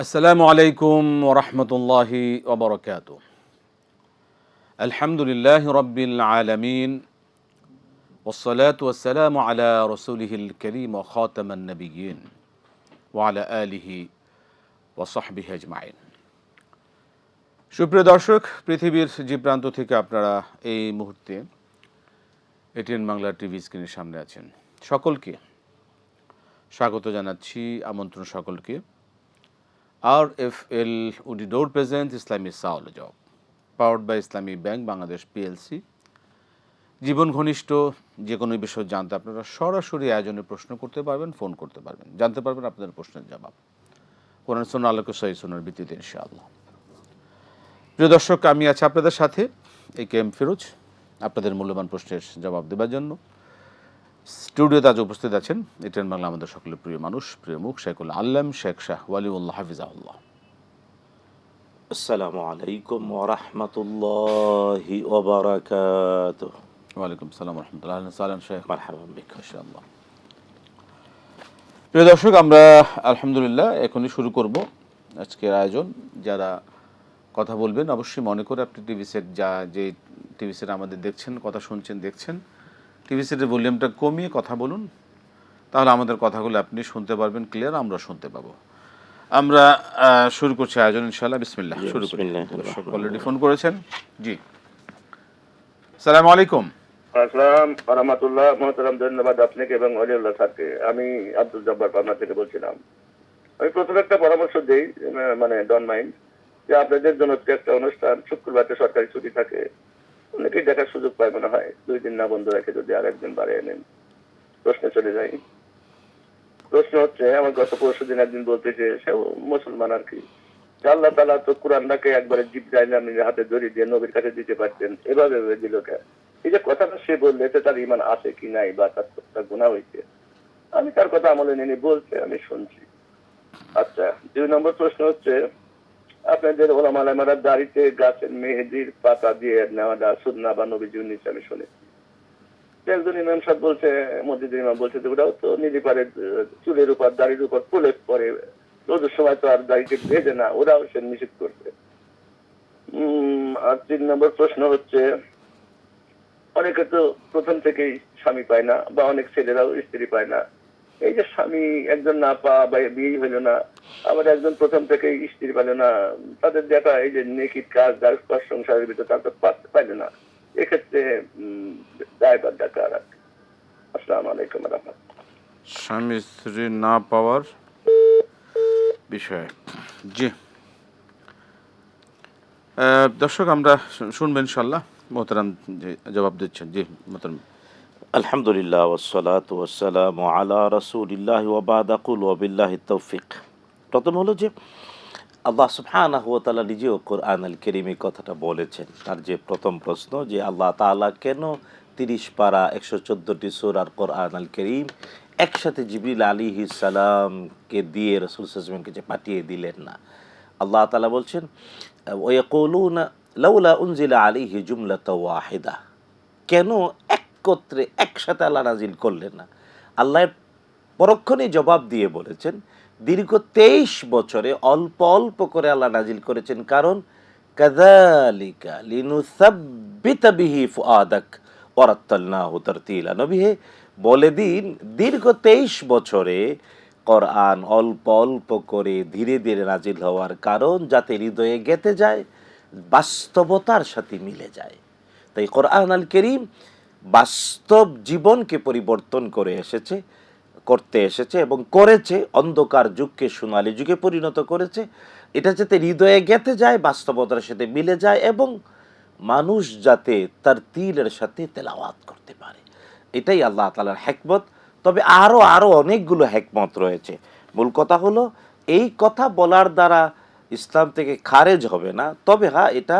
আসসালামু আলাইকুম ওয়া রাহমাতুল্লাহি ওয়া বারাকাতুহু। আলহামদুলিল্লাহি রাব্বিল আলামিন ওয়াস সালাতু ওয়াস সালামু আলা রাসূলিহিল কারীম ওয়া খাতামান নাবিয়্যিন ওয়া আলা আলিহি ওয়া সাহবিহি আজমাইন। সুপ্রিয় দর্শক, পৃথিবীর যে প্রান্ত থেকে আপনারা এই মুহূর্তে এটিএন বাংলা টিভি স্ক্রিনের সামনে আছেন, সকলকে স্বাগত জানাচ্ছি, আমন্ত্রণ সকলকে। RFL Udidore presents Islamic Saul Job, powered by Islamic Bank Bangladesh PLC। জীবন ঘনিষ্ঠ যে কোনো বিষয় জানতে আপনারা সরাসরি আয়োজনে প্রশ্ন করতে পারবেন, ফোন করতে পারবেন, জানতে পারবেন আপনাদের প্রশ্নের জবাব কোরআন সুন্নাহ আলোকে সহিহ সুন্নাহর ভিত্তিতে ইনশাআল্লাহ। প্রিয় দর্শক, আমি আছি আপনাদের সাথে AK-M ফিরোজ, আপনাদের মূল্যবান প্রশ্নের জবাব দেওয়ার জন্য। স্টুডিওতে আজ উপস্থিত আছেন এটিএন বাংলা আমাদের সকলের প্রিয় মানুষ, প্রিয় মুখ, শেখুল আল্লাম শেখ শাহ ওয়ালিউল্লাহ হাফিজাহুল্লাহ। আসসালামু আলাইকুম ওয়া রাহমাতুল্লাহি ওয়া বারাকাতুহু। ওয়ালাইকুম সালাম ওয়া রাহমাতুল্লাহ। আহলান সাহলান শেখ, মারহাবান বিক। ইনশাআল্লাহ। প্রিয় দর্শক, আমরা আলহামদুলিল্লাহ এখনই শুরু করব আজকের আয়োজন। যারা কথা বলবেন অবশ্যই মনে করে আপনি টিভি সেট যে টিভি সেট আমাদের দেখছেন, কথা শুনছেন, দেখছেন, টিভি সেটের ভলিউমটা কমিয়ে কথা বলুন, তাহলে আমাদের কথাগুলো আপনি শুনতে পারবেন ক্লিয়ার, আমরা শুনতে পাবো। আমরা শুরু করছি আয়োজন ইনশাআল্লাহ। বিসমিল্লাহ, শুরু করি। দর্শক অলরেডি ফোন করেছেন। জি, আসসালামু আলাইকুম। আসসালাম রহমতুল্লাহ। মোহতারাম, ধন্যবাদ আপনাকে এবং অলিউল্লাহ স্যারকে। আমি আব্দুল জব্বার পাবনা থেকে বলছিলাম। আমি প্রথমে একটা পরামর্শ দিই, মানে ডন মাইন্ড, যে আপনাদের জন্য একটা অনুষ্ঠান শুক্রবারটা সরকারি ছুটি থাকে, অনেকেই দেখার সুযোগ পায় মনে হয়। 2 দিন না বন্ধ রেখে যদি আর একদিন বাড়িয়ে নেন। প্রশ্নে চলে যাই। প্রশ্ন হচ্ছে, আমার গত পরশুদিন একদিন বলতেছে, সে মুসলমান আর কি, যে আল্লাহ তাআলা তো কোরআনটাকে একবারে জিবরাইল আমিনের হাতে ধরিয়ে দিয়ে নবীর কাছে দিতে পারতেন, এভাবে দিল কেন? এই যে কথাটা সে বললে, এতে তার ইমান আছে কি নাই, বা তার গুনাহ হয়েছে, আমি তার কথা আমলে নিয়ে বলছে, আমি শুনছি। আচ্ছা, 2 নম্বর প্রশ্ন হচ্ছে, আপনাদের ওলামা আলেমারা দাড়িতে গাছের মেহেদির পাতা দিয়ে নেওয়াটা সুন্নাহ বা নবীজি নিচে আমি শুনেছি। একজন ইমাম সাহেব বলছে, মসজিদের ইমাম বলছে যে ওটাও তো নিতে পারে, চুলের উপর দাড়ির উপর প্রলেপ করে, রোদের সময় তো আর দাড়িকে ভেজে না, ওরাও সে নিষেধ করছে। আর 3 নম্বর প্রশ্ন হচ্ছে, অনেকে তো প্রথম থেকেই স্বামী পায় না, বা অনেক ছেলেরাও স্ত্রী পায় না। এই যে স্বামী একজন না পাওয়া বা বিয়ে হইল না, আবার একজন প্রথম থেকেই স্ত্রী পাইল না, তাদের দেখা এই যে নেকির কাজ যার সংসারের ভিতরে তার তো পাইল না, এক্ষেত্রে দায়বার দেখা আর। আসসালামু আলাইকুম ওয়া রাহমাতুল্লাহ। স্বামী স্ত্রী না পাওয়ার বিষয়, জি। দর্শক, আমরা শুনবেন ইনশাআল্লাহ। মোহতারাম যে জবাব দিচ্ছেন, জি মোহতারাম। আলহামদুলিল্লাহ ওয়াসসালাতু ওয়াসসালামু আলা রাসূলিল্লাহ ওয়া বা'দ, আকুল ওয়া বিল্লাহি তাওফিক। প্রথম হলো যে আল্লাহ সুবহানাহু ওয়া তাআলা নিজেও কোরআনুল কারীমে কথাটা বলেছেন। তার যে প্রথম প্রশ্ন, যে আল্লাহ তাআলা কেন 30 পারা 114টি সূরার কোরআনুল কারীম একসাথে জিবরিল আলাইহিস সালামকে দিয়ে রাসূল সাল্লাল্লাহু আলাইহি ওয়াসাল্লামকে যে পাঠিয়ে দিলেন না। আল্লাহ তাআলা বলছেন, ওয়া ইয়াকুলুনা লাউলা উনজিলা আলাইহি জুমলাতাও ওয়াহিদা, কেন একত্রে একসাথে আল্লাহ নাজিল করলেন না? আল্লাহ পরক্ষণেই জবাব দিয়ে বলেছেন, দীর্ঘ 23 বছরে অল্প অল্প করে আল্লাহ নাজিল করেছেন, কারণ কাযালিকা লিনুসাব্বিতা বিহি ফুআদাক ওয়া রাত্তালনাহু তারতিলা। নবী হে, বলে দিন, দীর্ঘ 23 বছরে কোরআন অল্প অল্প করে ধীরে ধীরে নাজিল হওয়ার কারণ যাতে হৃদয়ে গেঁথে যায়, বাস্তবতার সাথে মিলে যায়। তাই কোরআন আল কারীম বাস্তব জীবনকে পরিবর্তন করতে এসেছে এবং করেছে, অন্ধকার যুগকে সোনালী যুগে পরিণত করেছে। এটা যাতে হৃদয়ে গেঁথে যায়, বাস্তবতার সাথে মিলে যায়, এবং মানুষ যাতে তার তিলের সাথে তেলাওয়াত করতে পারে। এটাই আল্লাহ তাআলার হিকমত। তবে আরও অনেকগুলো হিকমত রয়েছে। মূল কথা হলো, এই কথা বলার দ্বারা ইসলাম থেকে খারেজ হবে না। তবে হ্যাঁ, এটা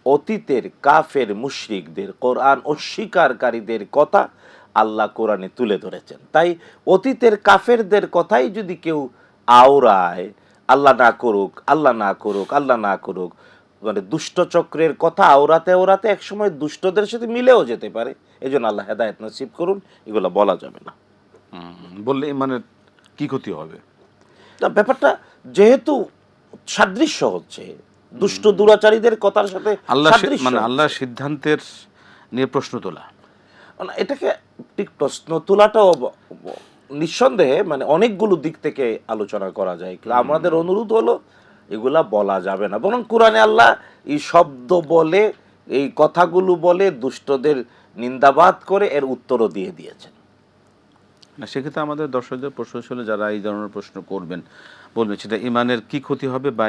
অতীতের কাফের মুশরিকদের, কোরআন অস্বীকারীদের কথা আল্লাহ কোরআনে তুলে ধরেছেন। তাই অতীতের কাফেরদের কথাই যদি কেউ আওড়ায়, আল্লাহ না করুক, আল্লাহ না করুক, আল্লাহ না করুক, মানে দুষ্ট চক্রের কথা আওড়াতে আওড়াতে একসময় দুষ্টদের সাথে মিলেও যেতে পারে। এই জন্য আল্লাহ হেদায়েত নসিব করুন, এগুলো বলা যাবে না। বললে মানে কি ক্ষতি হবে? না, ব্যাপারটা যেহেতু সাদৃশ্য হচ্ছে, দুষ্ট দুরাচারীদের কথার সাথে সাদৃশ্য মানে হচ্ছে। আল্লাহর সিদ্ধান্তের নিয়ে প্রশ্ন তোলা। না, এটাকে ঠিক প্রশ্ন তোলাটাও নিঃসন্দেহে মানে অনেকগুলো দিক থেকে আলোচনা করা যায়, কিন্তু আমাদের অনুরোধ হলো এগুলা বলা যাবে না, বরং কোরআনে আল্লাহ এই শব্দ বলে, এই কথাগুলো বলে দুষ্টদের নিন্দাবাদ করে এর উত্তরও দিয়ে দিয়েছেন। না, সেক্ষেত্রে আমাদের দর্শকদের প্রশ্ন ছিল, যারা এই ধরনের প্রশ্ন করবেন, বলবেন সেটা ইমানের কি ক্ষতি হবে, বা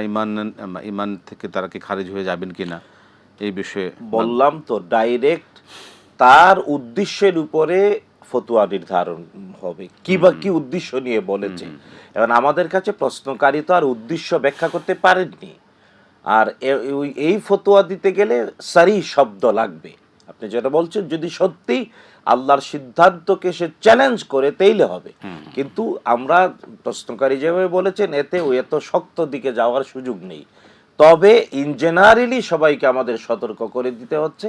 ইমান থেকে তারা কি খারিজ হয়ে যাবেন কিনা, এই বিষয়ে বললাম তো ডাইরেক্ট তার উদ্দেশ্যের উপরে ফতোয়া নির্ধারণ হবে, কি বা কি উদ্দেশ্য নিয়ে বলেছে। এখন আমাদের কাছে প্রশ্নকারী তো আর উদ্দেশ্য ব্যাখ্যা করতে পারেননি, আর এই ফতোয়া দিতে গেলে সারি শব্দ লাগবে। আপনি যেটা বলছেন, যদি সত্যি আল্লাহর সিদ্ধান্তকে সে চ্যালেঞ্জ করে তাইলে হবে, কিন্তু আমরা প্রশ্নকারী যেভাবে বলেছেন এতে এত শক্ত দিকে যাওয়ার সুযোগ নেই। তবে ইন জেনারেলি সবাইকে আমাদের সতর্ক করে দিতে হচ্ছে,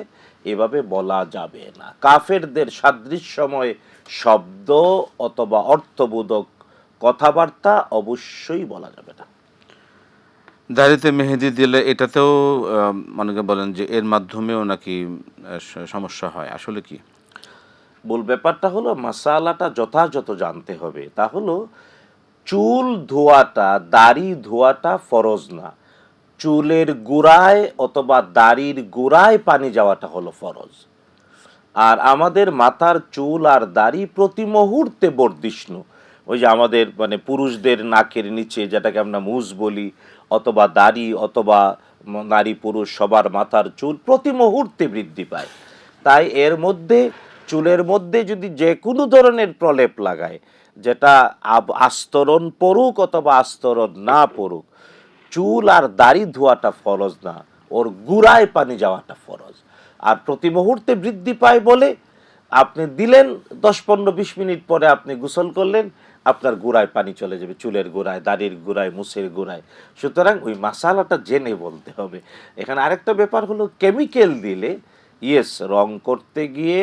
এভাবে বলা যাবে না। কাফেরদের সাদৃশ্যময় শব্দ অথবা অর্থবোধক কথাবার্তা অবশ্যই বলা যাবে না। দাড়িতে মেহেদি দিলে এটাতেও অনেকে বলেন যে এর মাধ্যমেও নাকি সমস্যা হয়, আসলে কি? মূল ব্যাপারটা হলো, মাসালাটা যথাযথ জানতে হবে। তা হলো চুল ধোয়াটা, দাড়ি ধোয়াটা ফরজ না, চুলের গোড়ায় অথবা দাড়ির গোড়ায় পানি যাওয়াটা হলো ফরজ। আর আমাদের মাথার চুল আর দাড়ি প্রতি মুহূর্তে বর্ধিষ্ণু। ওই যে আমাদের মানে পুরুষদের নাকের নিচে যেটাকে আমরা মুজ বলি, অথবা দাড়ি, অথবা নারী পুরুষ সবার মাথার চুল প্রতি মুহূর্তে বৃদ্ধি পায়। তাই এর মধ্যে, চুলের মধ্যে যদি যে কোনো ধরনের প্রলেপ লাগায়, যেটা আস্তরণ পড়ুক অথবা আস্তরণ না পড়ুক, চুল আর দাড়ি ধোয়াটা ফরজ না, ওর গুড়ায় পানি যাওয়াটা ফরজ। আর প্রতি মুহূর্তে বৃদ্ধি পায় বলে আপনি দিলেন 10-15-20 মিনিট পরে আপনি গোসল করলেন, আপনার গোড়ায় পানি চলে যাবে, চুলের গোড়ায়, দাড়ির গোড়ায়, মুছের গোড়ায়। সুতরাং ওই মাসালাটা জেনে বলতে হবে। এখানে আরেকটা ব্যাপার হলো, কেমিক্যাল দিলে, ইয়েস, রং করতে গিয়ে,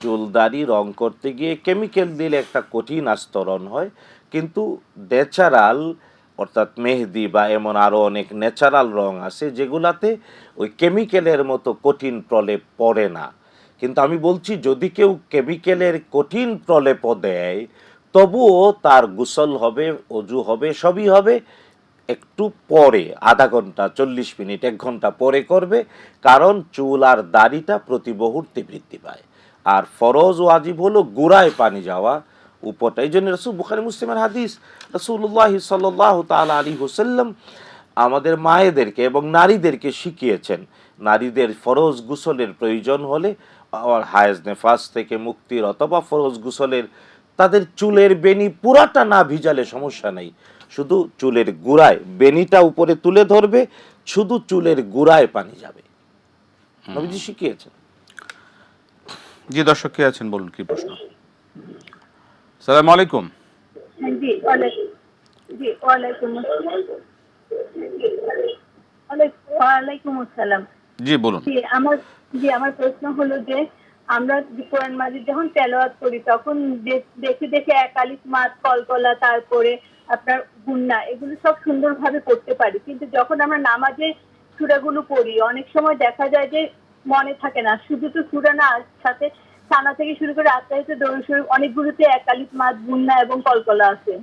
চুল দাড়ি রং করতে গিয়ে কেমিক্যাল দিলে একটা কঠিন আস্তরণ হয়, কিন্তু ন্যাচারাল অর্থাৎ মেহেদি বা এমন আরও অনেক ন্যাচারাল রং আছে যেগুলাতে ওই কেমিক্যালের মতো কঠিন প্রলেপ পড়ে না। কিন্তু আমি বলছি, যদি কেউ কেমিক্যালের কঠিন প্রলেপ দেয়, তবুও তার গোসল হবে, অজু হবে, সবই হবে, একটু পরে, আধা ঘন্টা, 40 মিনিট, 1 ঘন্টা পরে করবে, কারণ চুল আর দাড়িটা প্রতি মুহূর্তে বৃদ্ধি পায়। আর ফরজ ওয়াজিব হলো গোড়ায় পানি যাওয়া, উপরটা। এই জন্য রাসূল, বুখারী মুসলিমের হাদিস, রাসূলুল্লাহ সাল্লাল্লাহু তাআলা আলাইহি ওয়াসাল্লাম আমাদের মায়েদেরকে এবং নারীদেরকে শিখিয়েছেন, নারীদের ফরজ গোসলের প্রয়োজন হলে, আর হায়েজ নেফাস থেকে মুক্তির অথবা ফরজ গোসলের, তাদের চুলের বেনি পুরাটা না ভিজালে সমস্যা নেই, শুধু চুলের গোড়ায় বেনিটা উপরে তুলে ধরবে, শুধু চুলের গোড়ায় পানি যাবে, নবীজি শিখিয়েছেন। জি, দর্শক কে আছেন, বলুন কি প্রশ্ন? সালাম আলাইকুম। জি ওয়ালাইকুম আসসালাম। ওয়ালাইকুম আসসালাম। জি, বলুন। আমার প্রশ্ন হলো যে, আমরা কোরআন মাজিদ যখন তেলাওয়াত করি তখন দেখে দেখে একালিফ, মাদ, কলকলা, তারপরে আপনার গুন্না, এগুলো সব সুন্দরভাবে পড়তে পারি, কিন্তু যখন আমরা নামাজে সূরাগুলো পড়ি অনেক সময় দেখা যায় যে মনে থাকে না। শুধু তো সূরা না, সাথে সানা থেকে শুরু করে আত্মাহিত দরুদ শরীফ অনেকগুলোতে একালিফ, মাদ, গুন্না এবং কলকলা আছে।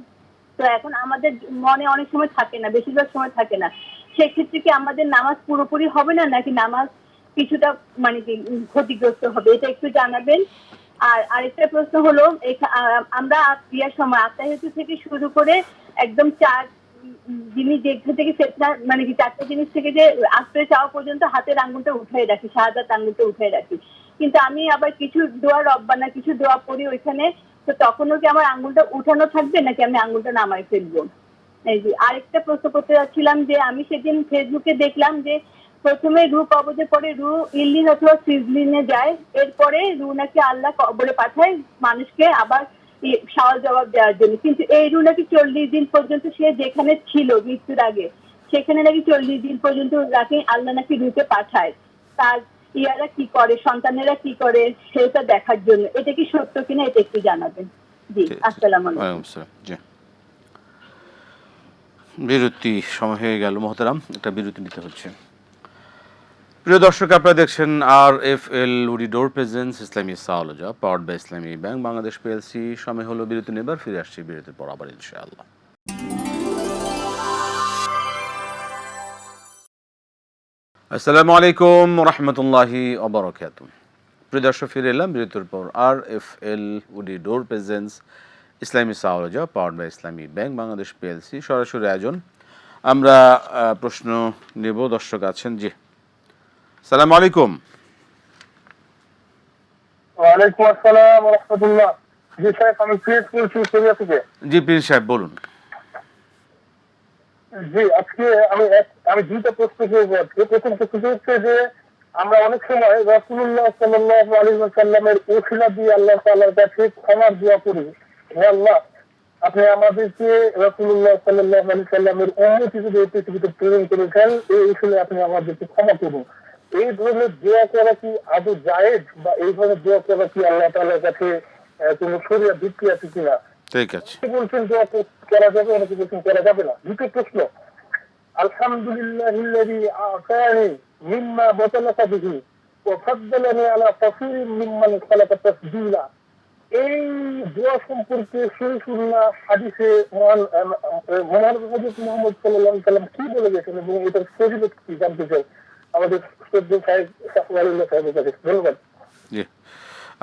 তো এখন আমাদের মনে অনেক সময় থাকে না, বেশিরভাগ সময় থাকে না। সেক্ষেত্রে কি আমাদের নামাজ পুরোপুরি হবে না, নাকি নামাজ কিছুটা মানে কি ক্ষতিগ্রস্ত হবে? এটা একটু জানাবেন। আর আরেকটা প্রশ্ন হলো, আমরা ইয়ার সময় আত্মাহিত থেকে শুরু করে একদম চার জিনিস যেখান থেকে ফেতনা মানে কি 4টা জিনিস থেকে যে আশ্রয় চাওয়া পর্যন্ত হাতের আঙ্গুলটা উঠাই রাখি, শাহাদাত আঙ্গুলটা উঠাই রাখি। কিন্তু আমি আবার কিছু দোয়া রব্বানা, কিছু দোয়া পড়ি ওইখানে, তো তখনও কি আমার আঙ্গুলটা উঠানো থাকবে, নাকি আমি আঙ্গুলটা নামাই ফেলবো? এই যে আরেকটা প্রশ্ন করতে যাচ্ছিলাম যে, আমি সেদিন ফেসবুকে দেখলাম যে প্রথমে রু কবজে পরে রু ইল্লিন অথবা সিজলিনে যায়, এরপরে রু নাকি আল্লাহ কবরে পাঠায় মানুষকে আবার সওয়াল জবাব দেওয়ার জন্য। কিন্তু এই রু নাকি 40 দিন পর্যন্ত সে যেখানে ছিল মৃত্যুর আগে, সেখানে নাকি 40 দিন পর্যন্ত রাখে আল্লাহ নাকি রুকে পাঠায় তার ইয়ারা কি করে, সন্তানেরা কি করে সেটা দেখার জন্য। এটা কি সত্য কিনা, এটা একটু জানাবেন। জি, আসসালামু আলাইকুম। জি, বিরতি সময় হয়ে গেল মোহতারাম, একটা বিরতি নিতে হচ্ছে। প্রিয় দর্শক, আপনারা দেখছেন RFL উডি ডোর প্রেজেন্স ইসলামী সাওলজা powered by Islami bank Bangladesh PLC. সময় হলো বিরতি নেবার, ফিরে আসছি বিরতির পর আবার ইনশাআল্লাহ। আসসালামু আলাইকুম রহমতুল্লাহি ওবারাকাতুহু। প্রিয় দর্শক, ফিরে এলাম বিরতির পর। RFL উডি ডোর প্রেজেন্স ইসলামী সাওলজা powered by Islami bank Bangladesh PLC সরাসরি আয়োজন। আমরা প্রশ্ন নেব, দর্শক আছেন। জি, সালাম আলাইকুম। ওয়ালাইকুম আসসালাম ওয়া রাহমাতুল্লাহ। জি সাহেব, আমি প্রিন্স বলছি সিরিয়া থেকে। জি প্রিন্স সাহেব বলুন। জি, আজকে আমি দুইটা প্রশ্ন করবো আজকে। প্রথম প্রশ্ন হচ্ছে যে আমরা অনেক সময় রাসূলুল্লাহ সাল্লাল্লাহু আলাইহি ওয়াসাল্লামের ওসিলা দিয়ে আল্লাহ তাআলার কাছে ক্ষমার দোয়া করি, হে আল্লাহ আপনি আমাদেরকে রাসূলুল্লাহ সাল্লাল্লাহু আলাইহি ওয়াসাল্লামের উম্মত হিসেবে এই পৃথিবীতে প্রেরণ করেছেন, এই উসিলে আপনি আমাদেরকে ক্ষমা করুন। এই ধরনের দোয়া করা কি আদৌ জায়েজ, বা এই ধরনের দোয়া করা কি আল্লাহ তাআলার কাছে কোনো শরীয়ত ভিত্তি আছে কিনা? ঠিক আছে। বলছেন দোয়া করা যাবে, অনেকে বলছেন করা যাবে না। দ্বিতীয় প্রশ্ন, আলহামদুলিল্লাহিল্লাযী আতানি মিম্মা বাতালাকা বিহি ওয়া ফাদ্দালানি আলা কাসীরিন মিম্মান খালাকা তাফদীলা, এই দোয়া সম্পর্কে সহিহ সুন্নাহ হাদিসে মহানবী হযরত মুহাম্মদ সাল্লাল্লাহু আলাইহি ওয়াসাল্লাম কি বলে গেছেন এবং এটার ফজিলত কি জানতে চাই আমাদের শ্রদ্ধেয় সাহেব সাহেবের কাছে। ধন্যবাদ। জি,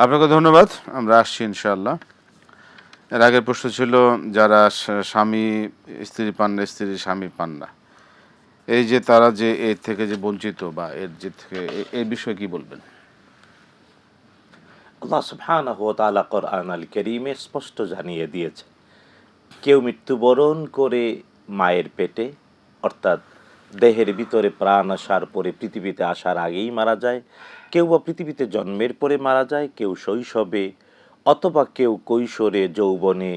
আপনাকে ধন্যবাদ। আমরা আসছি ইনশাআল্লাহ। এর আগের প্রশ্ন ছিল যারা স্বামী স্ত্রী পান না, স্ত্রী স্বামী পান না, এই যে তারা যে এর থেকে যে বঞ্চিত বা এর যে থেকে এই বিষয়ে কি বলবেন? আল্লাহ সুবহানাহু ওয়া তাআলা কোরআন আল কারীমে স্পষ্ট জানিয়ে দিয়েছে, কেউ মৃত্যুবরণ করে মায়ের পেটে, অর্থাৎ দেহের ভিতরে প্রাণ আসার পরে পৃথিবীতে আসার আগেই মারা যায়, কেউ বা পৃথিবীতে জন্মের পরে মারা যায়, কেউ শৈশবে, অথবা কেউ কৈশোরে, যৌবনে।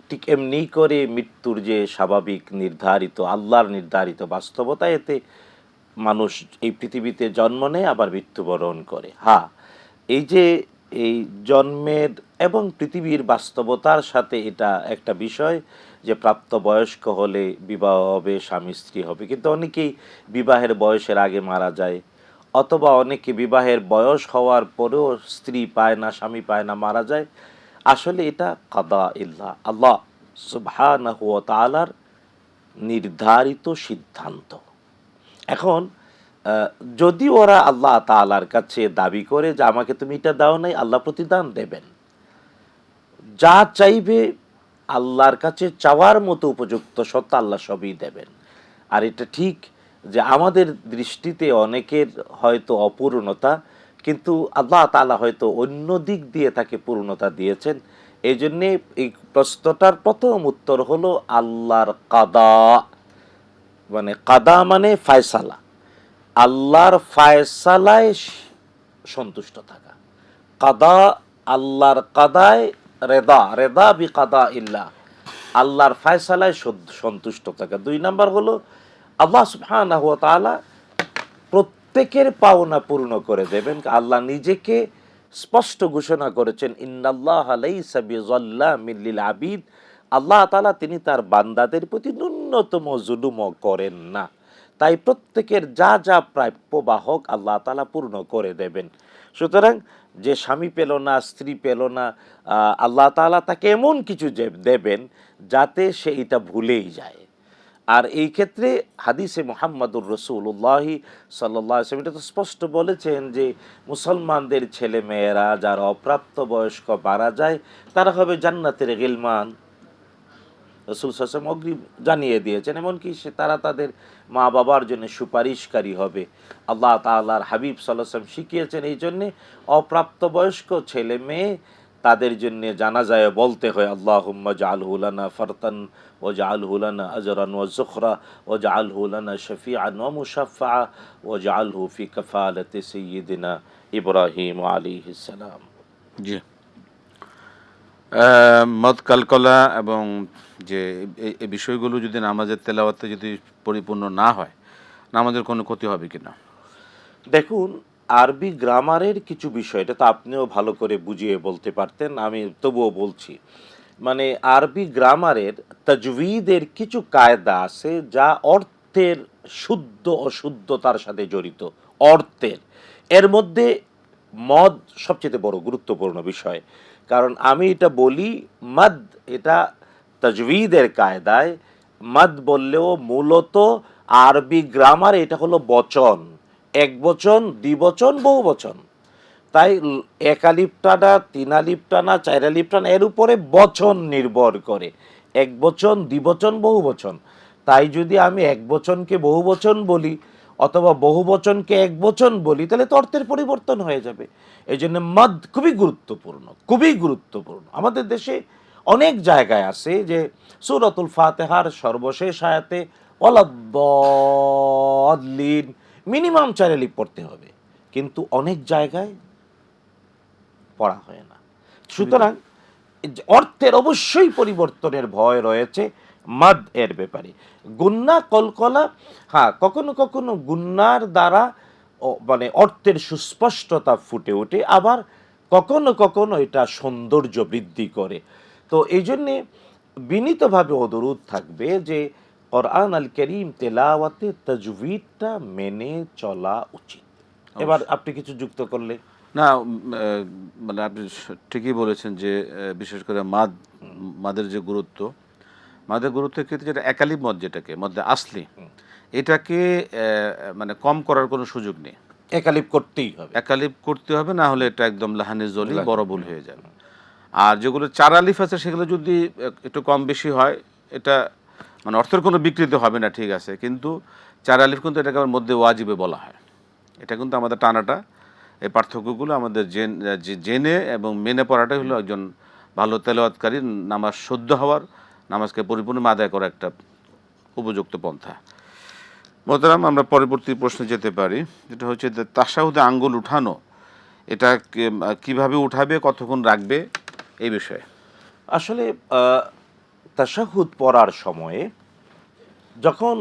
ঠিক এমনি করে মৃত্যুর যে স্বাভাবিক নির্ধারিত আল্লাহর নির্ধারিত বাস্তবতা, এতে মানুষ এই পৃথিবীতে জন্ম নেয় আবার মৃত্যুবরণ করে। হ্যাঁ, এই যে এই জন্মের এবং পৃথিবীর বাস্তবতার সাথে এটা একটা বিষয় যে প্রাপ্তবয়স্ক হলে বিবাহ হবে, স্বামী স্ত্রী হবে, কিন্তু অনেকেই বিবাহের বয়সের আগে মারা যায়, অথবা অনেকে বিবাহের বয়স হওয়ার পরেও স্ত্রী পায় না, স্বামী পায় না, মারা যায়। আসলে এটা কাদা ইল্লাহ, আল্লাহ সুবহানাহু ওয়া তাআলার নির্ধারিত সিদ্ধান্ত। এখন যদি ওরা আল্লাহ তাআলার কাছে দাবি করে যে আমাকে তুমি এটা দাও নাই, আল্লাহ প্রতিদান দেবেন। যা চাইবে আল্লাহর কাছে চাওয়ার মতো উপযুক্ত সত্তা আল্লাহ সবই দেবেন। আর এটা ঠিক যে আমাদের দৃষ্টিতে অনেকের হয়তো অপূর্ণতা, কিন্তু আল্লাহ তাআলা হয়তো অন্য দিক দিয়ে তাকে পূর্ণতা দিয়েছেন। এই জন্যে এই প্রশ্নটার প্রথম উত্তর হলো আল্লাহর কাদা, মানে কাদা মানে ফায়সালা, আল্লাহর ফায়সালায় সন্তুষ্ট থাকা। কাদা, আল্লাহর কাদায় রেদা, রেদা বি কাদা ইল্লাহ, আল্লাহর ফায়সালায় সন্তুষ্ট থাকা। 2 নাম্বার হলো আল্লাহ সুবহানাহু ওয়া তাআলা প্রত্যেকের পাওনা পূর্ণ করে দেবেন। আল্লাহ নিজেকে স্পষ্ট ঘোষণা করেছেন, ইন্নাল্লাহা লাইসা বিযাল্লামিন লিল আবিদ, আল্লাহ তাআলা তিনি তার বান্দাদের প্রতি ন্যূনতম জুলুমও করেন না। তাই প্রত্যেকের যা যা প্রাপ্য বাহক আল্লাহ তাআলা পূর্ণ করে দেবেন। সুতরাং যে স্বামী পেল না, স্ত্রী পেল না, আল্লাহ তাআলা তাকে এমন কিছু দেবেন যাতে সে এটা ভুলেই যায়। আর এই ক্ষেত্রে হাদিসে মুহাম্মাদুর রাসূলুল্লাহ সাল্লাল্লাহু আলাইহি ওয়াসাল্লাম এটা তো স্পষ্ট বলেছেন যে মুসলমানদের ছেলে মেয়েরা যারা অপ্রাপ্ত বয়স্ক মারা যায় তারা হবে জান্নাতের গিলমান। রাসূল সাল্লাল্লাহু আলাইহি ওয়াসাল্লাম অগ্রিম জানিয়ে দিয়েছেন, এমনকি তারা তাদের মা বাবার জন্য সুপারিশকারী হবে। আল্লাহ তাআলার হাবিব সাল্লাল্লাহু আলাইহি ওয়াসাল্লাম শিখিয়েছেন, এই জন্যে অপ্রাপ্তবয়স্ক ছেলে মেয়ে তাদের জন্য জানাজায় বলতে হয়, আল্লাহুম্মা জাআলহু লানা ফারতান ওয়া জাআলহু লানা আজরান ওয়া যুখরা ওয়া জাআলহু লানা শাফিআন ওয়া মুশাফফা ওয়া জাআলহু ফি কাফালাতি সাইয়্যিদিনা ইব্রাহিম আলাইহিস সালাম। জি, মদ কালকলা এবং যে এই বিষয়গুলো যদি নামাজের তেলাওয়াতে যদি পরিপূর্ণ না হয়, নামাজের কোনো ক্ষতি হবে কিনা? দেখুন, আরবি গ্রামারের কিছু বিষয়, এটা তো আপনিও ভালো করে বুঝিয়ে বলতে পারতেন, আমি তবুও বলছি মানে আরবি গ্রামারের তাজউইদের কিছু কায়দা আছে যা অর্থের শুদ্ধ অশুদ্ধতার সাথে জড়িত। অর্থের এর মধ্যে মদ সবচেয়ে বড় গুরুত্বপূর্ণ বিষয়। কারণ আমি এটা বলি মদ, এটা তাজউইদের কায়দায় মদ বললেও মূলত আরবি গ্রামার এটা হলো বচন, এক বচন, দ্বিবচন, বহু বচন। তাই একালিপ টানা, তিনালিপ টানা, চাইরালিপ টানা এর উপরে বচন নির্ভর করে, এক বচন, দ্বিবচন, বহু বচন। তাই যদি আমি এক বচনকে বহু বচন বলি অথবা বহু বচনকে এক বচন বলি তাহলে তো অর্থের পরিবর্তন হয়ে যাবে। এই জন্য মদ খুবই গুরুত্বপূর্ণ, খুবই গুরুত্বপূর্ণ। আমাদের দেশে অনেক জায়গায় আছে যে সূরাতুল ফাতিহার সর্বশেষ আয়াতে ওয়ালাদ-দাল্লিন মিনিমাম 4 আলিফ পড়তে হবে, কিন্তু অনেক জায়গায় পড়া হয় না। সুতরাং অর্থের অবশ্যই পরিবর্তনের ভয় রয়েছে মদ এর ব্যাপারে। গুন্না, কলকলা, হ্যাঁ কখনো কখনো গুন্নার দ্বারা মানে অর্থের সুস্পষ্টতা ফুটে ওঠে, আবার কখনো কখনো এটা সৌন্দর্য বৃদ্ধি করে। তো এই জন্যে বিনীতভাবে অনুরোধ থাকবে যে কোরআন আল কারীম তেলাওয়াতে তাজউইদটা মেনে চলা উচিত। এবার আপনি কিছু যুক্ত করলে। না মানে আপনি ঠিকই বলেছেন যে বিশেষ করে মাদের যে গুরুত্ব, মাদের গুরুত্বের ক্ষেত্রে যেটা একালিপ মদ, যেটাকে মধ্যে আসলি, এটাকে মানে কম করার কোনো সুযোগ নেই। একালিপ করতেই হবে, একালিপ করতে হবে, না হলে এটা একদম লাহানি জলি বড় ভুল হয়ে যাবে। আর যেগুলো 4 আলিফ আছে সেগুলো যদি একটু কম বেশি হয়, এটা মানে অর্থের কোনো বিকৃতি হবে না, ঠিক আছে, কিন্তু 4 আলিফ কিন্তু এটাকে আবার মধ্যে ওয়াজিবে বলা হয়। এটা কিন্তু আমাদের টানাটা, এই পার্থক্যগুলো আমাদের জেনে এবং মেনে পড়াটাই হলো একজন ভালো তেলাওয়াতকারী নামাজ শুদ্ধ হওয়ার, নামাজকে পরিপূর্ণ আদায় করা একটা উপযুক্ত পন্থা। মোহতারাম, আমরা পরবর্তী প্রশ্নে যেতে পারি, যেটা হচ্ছে যে তাশাহুদে আঙ্গুল উঠানো, এটা কিভাবে উঠাবে, কতক্ষণ রাখবে, এই বিষয়ে। আসলে তাশাহুদ পড়ার সময়ে যখন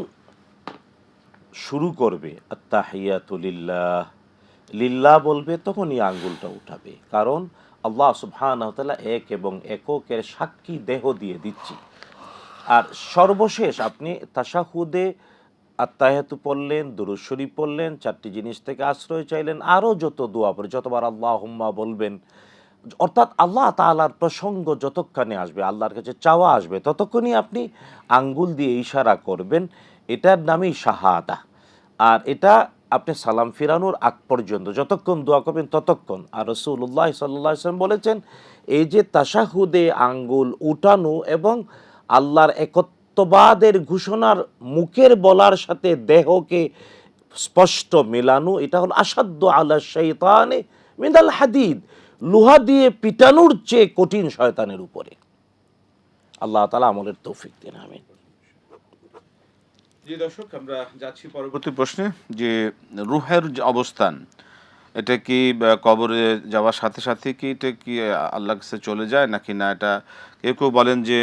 শুরু করবে আত্তাহিয়াতু লিল্লাহ, লিল্লাহ বলবে, তখনই আঙ্গুলটা উঠাবে। কারণ আল্লাহ সুবহানাহু ওয়া তাআলা এক এবং এককের সাক্ষী দেহ দিয়ে দিচ্ছি। আর সর্বশেষ আপনি তাশাহুদে আত্তাহিয়াতু পড়লেন, দুরূদ শরীফ পড়লেন, 4টি জিনিস থেকে আশ্রয় চাইলেন, আরও যত দোয়া পড়ে, যতবার আল্লাহুম্মা বলবেন, অর্থাৎ আল্লাহ তাআলার প্রসঙ্গ যতক্ষণে আসবে, আল্লাহর কাছে চাওয়া আসবে, ততক্ষণই আপনি আঙ্গুল দিয়ে ইশারা করবেন। এটার নামই শাহাদা। আর এটা আপনি সালাম ফিরানোর আগ পর্যন্ত যতক্ষণ দোয়া করবেন ততক্ষণ। আর রাসূলুল্লাহ সাল্লাল্লাহু আলাইহি ওয়াসাল্লাম বলেছেন, এই যে তাশাহুদে আঙ্গুল উঠানো এবং আল্লাহর একত্ববাদের ঘোষণার মুখের বলার সাথে দেহকে স্পষ্ট মেলানো, এটা হলো আসাদ্দু আলা শাইতানে মিনাল হাদিদ, লোহা দিয়ে পিটানোর চেয়ে কঠিন শয়তানের উপরে। আল্লাহ তাআলা আমলের তৌফিক দেন, আমিন। জি দর্শক, আমরা যাচ্ছি পরবর্তী প্রশ্নে, যে রুহের যে অবস্থান, এটা কি কবরে যাওয়ার সাথে সাথে কি এটা কি আল্লাহর কাছে চলে যায় নাকি না? এটা কেউ কেউ বলেন যে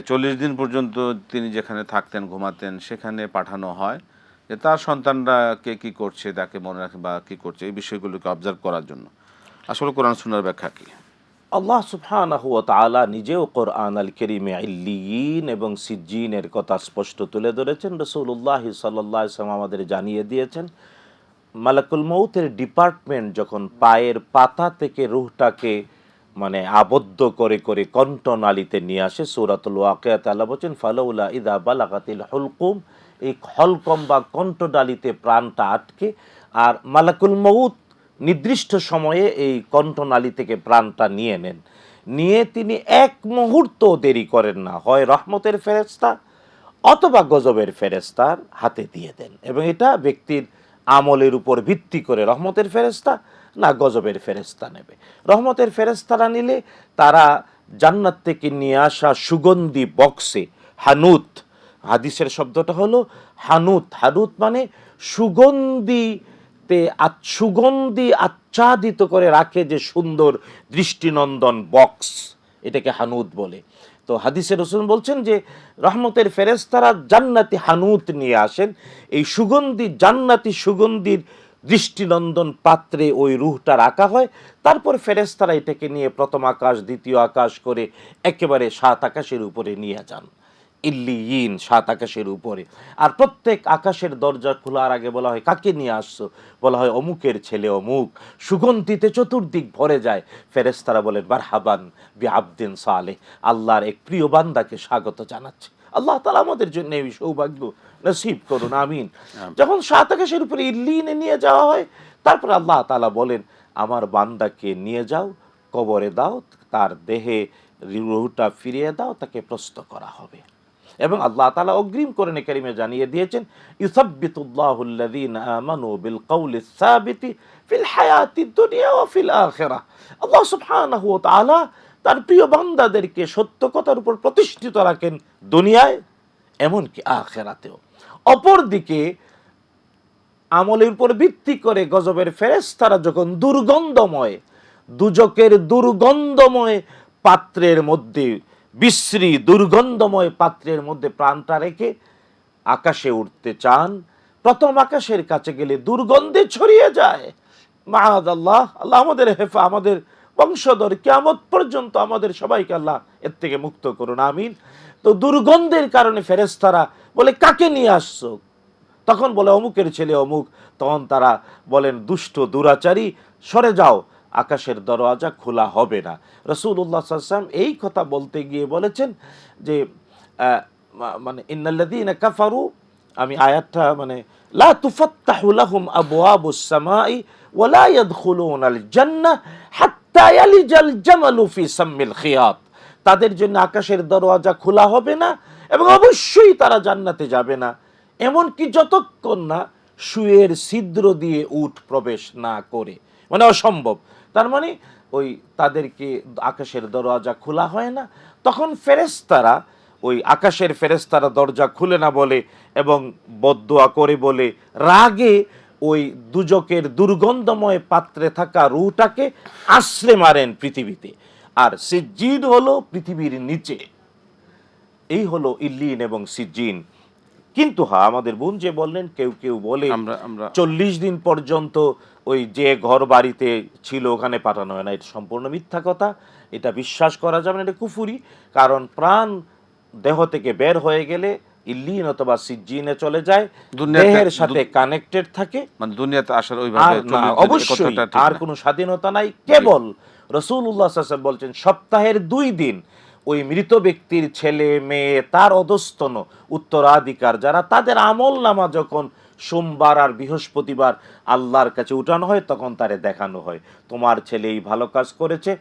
40 দিন পর্যন্ত তিনি যেখানে থাকতেন, ঘুমাতেন, সেখানে পাঠানো হয়, যে তার সন্তানরা কে কী করছে তাকে মনে রাখে বা কী করছে, এই বিষয়গুলোকে অবজার্ভ করার জন্য। আসলে কোরআন সুন্নাহর ব্যাখ্যা কি? আল্লাহ সুবহানাহু ওয়া তাআলা নিজেও কোরআন আল কারীমে ইল্লিয়িন এবং সিজ্জিনের কথা স্পষ্ট তুলে ধরেছেন। রাসূলুল্লাহ সাল্লাল্লাহু আলাইহি ওয়াসাল্লাম আমাদের জানিয়ে দিয়েছেন, মালাকুল মউতের ডিপার্টমেন্ট যখন পায়ের পাতা থেকে রূহটাকে মানে আবদ্ধ করে করে কণ্ঠনালীতে নিয়ে আসে, সূরাতুল ওয়াকিয়াতে আল্লাহ বলেন ফালাউলা ইযা বালাগাতিল হুলকুম, এই হলকম বা কণ্ঠনালীতে প্রাণটা আটকে, আর মালাকুল মউত নির্দিষ্ট সময়ে এই কণ্ঠনালী থেকে প্রাণটা নিয়ে নেন, নিয়ে তিনি এক মুহূর্ত দেরি করেন না, হয় রহমতের ফেরেশতা অথবা গজবের ফেরেশতার হাতে দিয়ে দেন। এবং এটা ব্যক্তির আমলের উপর ভিত্তি করে রহমতের ফেরেশতা না গজবের ফেরেশতা নেবে। রহমতের ফেরেশতারা নিলে তারা জান্নাত থেকে নিয়ে আসা সুগন্ধি বক্সে, হানুত, হাদিসের শব্দটা হলো হানুত, হানুত মানে সুগন্ধি আচ্ছাদিত করে রাখে যে সুন্দর দৃষ্টিনন্দন বক্স, এটাকে হানুত বলে। তো হাদিসে রাসূল বলছেন যে রহমতের ফেরেশতারা জান্নাতি হানুত নিয়ে আসেন, এই সুগন্ধি জান্নাতি সুগন্ধির দৃষ্টিনন্দন পাত্রে ওই রুহটা রাখা হয়, তারপর ফেরেশতারা এটাকে নিয়ে প্রথম আকাশ দ্বিতীয় আকাশ করে একেবারে 7 আকাশের উপরে নিয়ে যান, ইল্লিয়িন 7 আকাশের উপরে। আর প্রত্যেক আকাশের দরজা খোলার আগে বলা হয় কাকে নিয়ে আসছো, বলা হয় অমুকের ছেলে অমুক, সুগন্ধিতে চতুর্দিক ভরে যায়। ফেরেশতারা বলেন মারহাবান বি আবদিন সালেহ, আল্লাহর এক প্রিয় বান্দাকে স্বাগত জানাচ্ছে। আল্লাহ তাআলা আমাদের জন্য এই সৌভাগ্য নসিব করুন, আমিন। যখন 7 আকাশের উপরে ইল্লিয়িনে নিয়ে যাওয়া হয়, তারপর আল্লাহ তাআলা বলেন আমার বান্দাকে নিয়ে যাও, কবরে দাও, তার দেহে রূহটা ফিরিয়ে দাও, তাকে প্রস্ত করা হবে। এবং আল্লাহ তাআলা অগ্রিম কোরআনে কারিমে জানিয়ে দিয়েছেন ইউসাব্বিতুল্লাহুল্লাযীনা আমানু বিল কওলিস সাবিতি ফিল হায়াতিদ দুনিয়া ওয়া ফিল আখিরাহ। আল্লাহ সুবহানাহু ওয়া তাআলা তার প্রিয় বান্দাদেরকে সত্য কথার উপর প্রতিষ্ঠিত রাখেন দুনিয়ায় এমনকি আখিরাতেও। অপরদিকে আমলের উপর ভিত্তি করে গজবের ফেরেশতারা যখন দুর্গন্ধময় দুজকের দুর্গন্ধময় পাত্রের মধ্যে বিশ্রী দুর্গন্ধময় পাত্রের মধ্যে প্রাণটা রেখে আকাশে উঠতে চান, প্রথম আকাশের কাছে গেলে দুর্গন্ধে ছড়িয়ে যায়। মাআযাল্লাহ, আল্লাহ আমাদের আমাদের বংশধর কিয়ামত পর্যন্ত আমাদের সবাইকে আল্লাহ এর থেকে মুক্ত করুন, আমিন। তো দুর্গন্ধের কারণে ফেরেশতারা বলে কাকে নিয়ে আসছো, তখন বলে অমুকের ছেলে অমুক। তখন তারা বলেন দুষ্ট দুরাচারী, সরে যাও, আকাশের দরওয়াজা খোলা হবে না। রাসূলুল্লাহ সাল্লাল্লাহু আলাইহি ওয়াসাল্লাম এই কথা বলতে গিয়ে বলেছেন যে মানে ইন্নাল্লাযীনা কাফারু, আমি আয়াতটা মানে লা তুফাত্তাহু লাহুম আবওয়াবুস সামাই ওয়া লা ইয়াদখুলুনাল জান্নাহ হাত্তা ইয়ালিজাল জামালু ফি সাম্মিল খিয়াত, তাদের জন্য আকাশের দরওয়াজা খোলা হবে না এবং অবশ্যই তারা জান্নাতে যাবে না এমনকি যতক্ষণ না সুয়ের ছিদ্র দিয়ে উট প্রবেশ না করে, মানে অসম্ভব। তার মানে ওই তাদেরকে আকাশের দরওয়াজা খোলা হয় না। তখন ফেরেশতারা ওই আকাশের ফেরেশতারা দরজা খুলে না বলে এবং বদদুয়া করে বলে রাগে ওই দুজকের দুর্গন্ধময় পাত্রে থাকা রূহটাকে আশ্রে মারেন পৃথিবীতে। আর সিজ্জিন হলো পৃথিবীর নিচে, এই হলো ইল্লিন এবং সিজ্জিন। কিন্তু হ্যাঁ, আমাদের বোন যে বললেন কেউ কেউ বলে আমরা 40 দিন পর্যন্ত ওই যে ঘর বাড়িতে ছিল ওখানে পাঠানো হয় না, এটা সম্পূর্ণ মিথ্যা কথা, এটা বিশ্বাস করা যাবে না, এটা কুফুরি। কারণ প্রাণ দেহ থেকে বের হয়ে গেলে ইল্লিন অথবা সিজ্জিনে চলে যায়, দেহের সাথে কানেক্টেড থাকে, মানে দুনিয়াতে আসার ওইভাবে অবশ্যই আর কোনো স্বাধীনতা নাই। কেবল রাসূলুল্লাহ সাল্লাল্লাহু আলাইহি ওয়াসাল্লাম বলছেন সপ্তাহের 2 দিন ওই মৃত ব্যক্তির ছেলে মেয়ে তার অধস্তন উত্তরাধিকার যারা, তাদের আমল নামা যখন সোমবার আর বৃহস্পতিবার আল্লাহর কাছে উঠানো হয় তখন তারে দেখানো হয় তোমার ছেলে এই ভালো কাজ করেছে,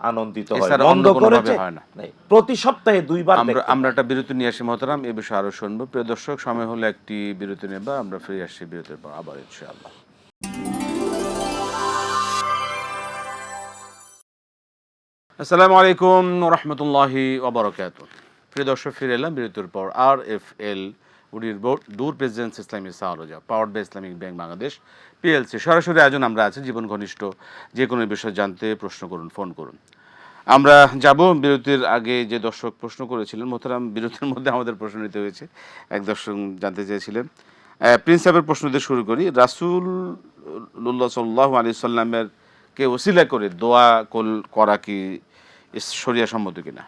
আনন্দিত হয়, মন্দ করেছে না। প্রতি সপ্তাহে 2 বার আমরা একটা বিরতি নিয়ে আসি মহতারাম, এ বিষয়ে আরো শুনবো। প্রিয় দর্শক, সময় হলো একটি বিরতি নেবা, আমরা ফিরে আসছি বিরতির পর আবার ইনশাআল্লাহ। আসসালামু আলাইকুম ওয়া রাহমাতুল্লাহি ওয়া বারাকাতুহু। প্রিয় দর্শক, ফিরে এলাম বিরতির পর। RFL উডির দূর প্রেজেন্স ইসলামী সাওলজা powered by Islamic Bank Bangladesh PLC সরাসরি আয়োজন আমরা আছি। জীবন ঘনিষ্ঠ যে কোনো বিষয় জানতে প্রশ্ন করুন, ফোন করুন। আমরা যাব বিরতির আগে যে দর্শক প্রশ্ন করেছিলেন মোহতারাম, বিরতির মধ্যে আমাদের প্রশ্ন নিতে হয়েছে। এক দর্শক জানতে চেয়েছিলেন, প্রিন্স সাহেবের প্রশ্ন দিয়ে শুরু করি। রাসূলুল্লাহ সাল্লাল্লাহু আলাইহি সাল্লামের কে ওসিলা করে দোয়া করা কি শরিয়া সম্মত কিনা?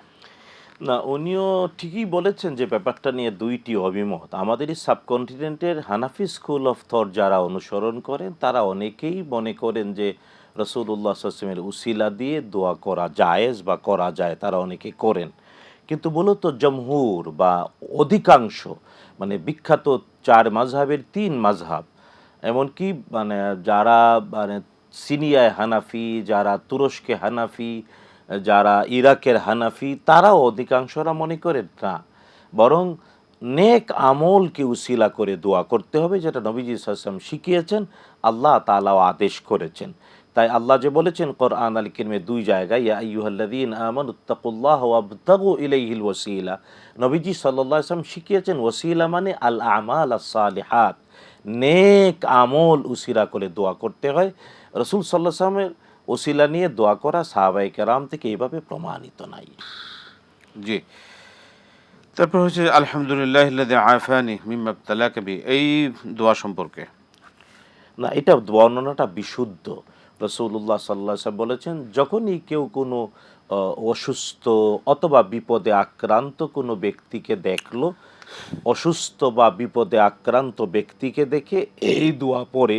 না, উনিও ঠিকই বলেছেন যে ব্যাপারটা নিয়ে 2টি অভিমত। আমাদের এই সাবকন্টিনেন্টের হানাফি স্কুল অফ থট যারা অনুসরণ করেন তারা অনেকেই মনে করেন যে রাসূলুল্লাহ সাল্লাল্লাহু আলাইহি ওয়াসাল্লামের উসিলা দিয়ে দোয়া করা জায়েজ বা করা যায়, তারা অনেকে করেন। কিন্তু মূলত জমহুর বা অধিকাংশ মানে বিখ্যাত 4 মাযহাবের 3 মাযহাব, এমনকি মানে যারা মানে সিরিয়ায় হানাফি, যারা তুরস্কে হানাফি, যারা ইরাকের হানাফি, তারাও অধিকাংশরা মনে করেন না, বরং নেক আমলকে উসিলা করে দোয়া করতে হবে, যেটা নবীজি সাল্লাল্লাহু আলাইহি ওয়াসাল্লাম শিখিয়েছেন, আল্লাহ তাআলাও আদেশ করেছেন। তাই আল্লাহ যে বলেছেন কোরআন আল কারীমে 2 জায়গায় ইয়া আইয়ুহাল্লাযীনা আমানুত্তাকুল্লাহ ওয়াবতাগু ইলাইহিল ওয়াসিলা, নবীজি সাল্লাল্লাহু আলাইহি ওয়াসাল্লাম শিখিয়েছেন ওয়াসিলা মানে আল আমাল আস-সালিহাত, নেক আমল উসিলা করে দোয়া করতে হয়। রাসূল সাল্লাল্লাহু আলাইহি ওয়াসাল্লামের ওসিলা নিয়ে দোয়া করা সাহাবায়ে কেরাম থেকে এইভাবে প্রমাণিত নাই। জি, তারপর হচ্ছে আলহামদুলিল্লাহিল্লাযী আফানি মিম্মা ইবতালাকা বি, এই দোয়া সম্পর্কে না, এটা বর্ণনাটা বিশুদ্ধ। রাসূলুল্লাহ সাল্লাল্লাহু আলাইহি ওয়াসাল্লাম বলেছেন, যখনই কেউ কোনো অসুস্থ অথবা বিপদে আক্রান্ত কোনো ব্যক্তিকে দেখলো, অসুস্থ বা বিপদে আক্রান্ত ব্যক্তিকে দেখে এই দোয়া পড়ে,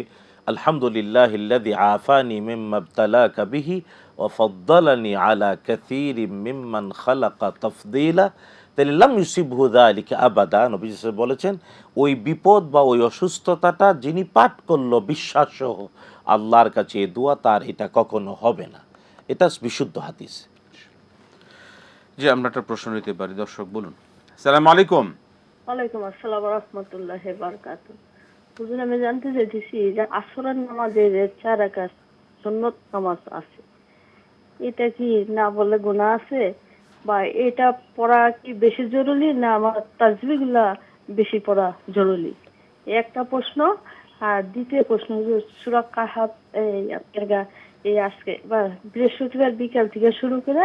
আলহামদুলিল্লাহিল্লাযী আফানি মিম্মা ইবতালাকা বিহি ওয়া ফাদ্দালানি আলা কাসীরিম মিম্মান খালাকা তাফদীলা, তাহলে লাম ইউসিবহু যালিকা আবাদা। নবী সাল্লাল্লাহু আলাইহি ওয়াসাল্লাম বলেছেন, ওই বিপদ বা ওই অসুস্থতাটা যিনি পাঠ করলো বিশ্বাস সহ আল্লাহর কাছে এই দোয়া, তার এটা কখনো হবে না। এটা বিশুদ্ধ হাদিস। জি, আমরা একটা প্রশ্ন নিতে পারি। দর্শক বলুন। আসসালামু আলাইকুম। ওয়ালাইকুম আসসালাম ওয়া রাহমাতুল্লাহি ওয়া বারাকাতুহু। হুজুর, আমি জানতে চাইতেছি যে আসরের নামাজে যে 4 রাকাত সুন্নত নামাজ আছে, এটা কি না বলে গুনাহ আছে, বা এটা পড়া কি বেশি জরুরি, না আমার তাসবিহগুলা বেশি পড়া জরুরি? এই একটা প্রশ্ন। আর দ্বিতীয় প্রশ্ন, সূরা কাহাফ এই আজকে বা বৃহস্পতিবার বিকাল থেকে শুরু করে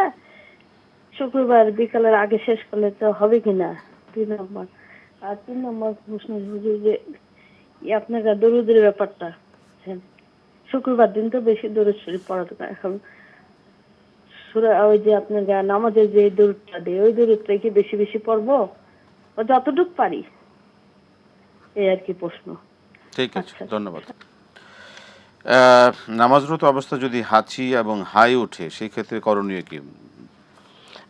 শুক্রবার বিকালের আগে শেষ করলে তো হবে কিনা, 2 নম্বর। আর 3 নম্বর প্রশ্ন হুজুর, যে আপনার দরুদের ব্যাপারটা, হ্যাঁ, শুক্রবার দিন তো বেশি দরুদ শরীফ পড়া দরকার। এখন সূরা ওই যে আপনার নামাজের যে দরুদটা দেয়, ওই দরুদটা কি বেশি বেশি পড়বো, ও যতটুকু পারি, এই আর কি প্রশ্ন। ঠিক আছে, আচ্ছা। ধন্যবাদ। নামাজরত অবস্থা যদি হাঁচি এবং হাই ওঠে, সেই ক্ষেত্রে করণীয় কি?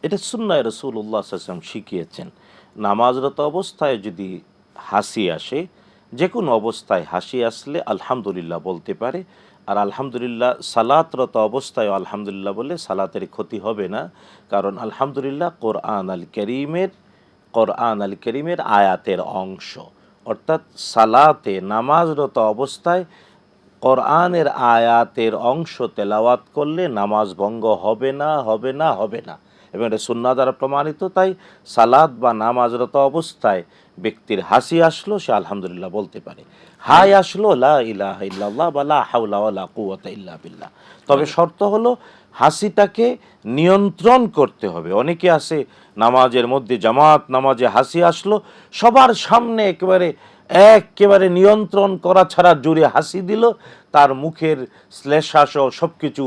এটা সুন্নাহ রাসূলুল্লাহ সাল্লাল্লাহু আলাইহি ওয়াসাল্লাম শিখিয়েছেন। নামাজরত অবস্থায় যদি হাসি আসে, যে কোনো অবস্থায় হাসি আসলে আলহামদুলিল্লাহ বলতে পারে। আর আলহামদুলিল্লাহ সালাতরত অবস্থায় আলহামদুলিল্লাহ বলে সালাতের ক্ষতি হবে না, কারণ আলহামদুলিল্লাহ কোরআন আল কারীমের আয়াতের অংশ। অর্থাৎ সালাতে নামাজরত অবস্থায় কোরআনের আয়াতের অংশ তেলাওয়াত করলে নামাজ ভঙ্গ হবে না, হবে না, হবে না, এবং এটা সুন্নাহ দ্বারা প্রমাণিত। তাই সালাত বা নামাজরত অবস্থায় ব্যক্তির হাসি আসলো, সে আলহামদুলিল্লাহ বলতে পারে। হাই আসলো, লা ইলাহা ইল্লাল্লাহ বা লা হাওলা ওয়ালা কুওয়াতা ইল্লা বিল্লাহ। তবে শর্ত হলো হাসিটাকে নিয়ন্ত্রণ করতে হবে। অনেকে আছে নামাজের মধ্যে, জামাত নামাজে হাসি আসলো, সবার সামনে একেবারে নিয়ন্ত্রণ করা ছাড়া জোরে হাসি দিল, তার মুখের শ্লেষাসহ সব কিছু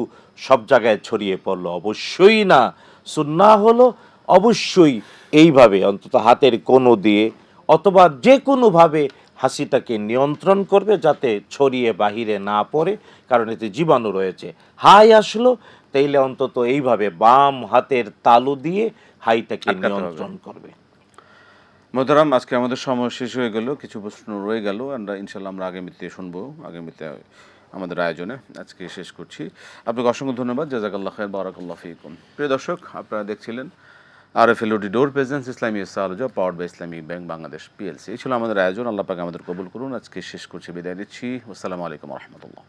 সব জায়গায় ছড়িয়ে পড়লো। অবশ্যই না। সুন্নাহ হলো অবশ্যই এইভাবে অন্তত হাতের কোণো দিয়ে অথবা যে কোনোভাবে হাসিটাকে নিয়ন্ত্রণ করবে, যাতে ছড়িয়ে বাহিরে না পড়ে, কারণ এতে জীবাণু রয়েছে। হাই আসলো, তাইলে অন্তত এইভাবে বাম হাতের তালু দিয়ে হাইটাকে আটকাতে হবে। নিয়ন্ত্রণ করবে। মোহতারাম, আজকে আমাদের সময় শেষ হয়ে গেল, কিছু প্রশ্ন রয়ে গেল। আমরা ইনশাল্লাহ আগামীতে শুনবো, আগামীতে আমাদের আয়োজনে। আজকে শেষ করছি। আপনাকে অসংখ্য ধন্যবাদ। জাযাকাল্লাহ খাইর, বারাকাল্লাহ ফিকুম। প্রিয় দর্শক, আপনারা দেখছিলেন আরএফএলওডি ডোর presence Islami সালজা powered by Islami bank Bangladesh PLC. এই ছিল আমাদের আয়োজন। আল্লাহ পাক আমাদের কবুল করুন। আজকে শেষ করছি, বিদায় নিচ্ছি। আসসালামু আলাইকুম ওয়া রাহমাতুল্লাহ।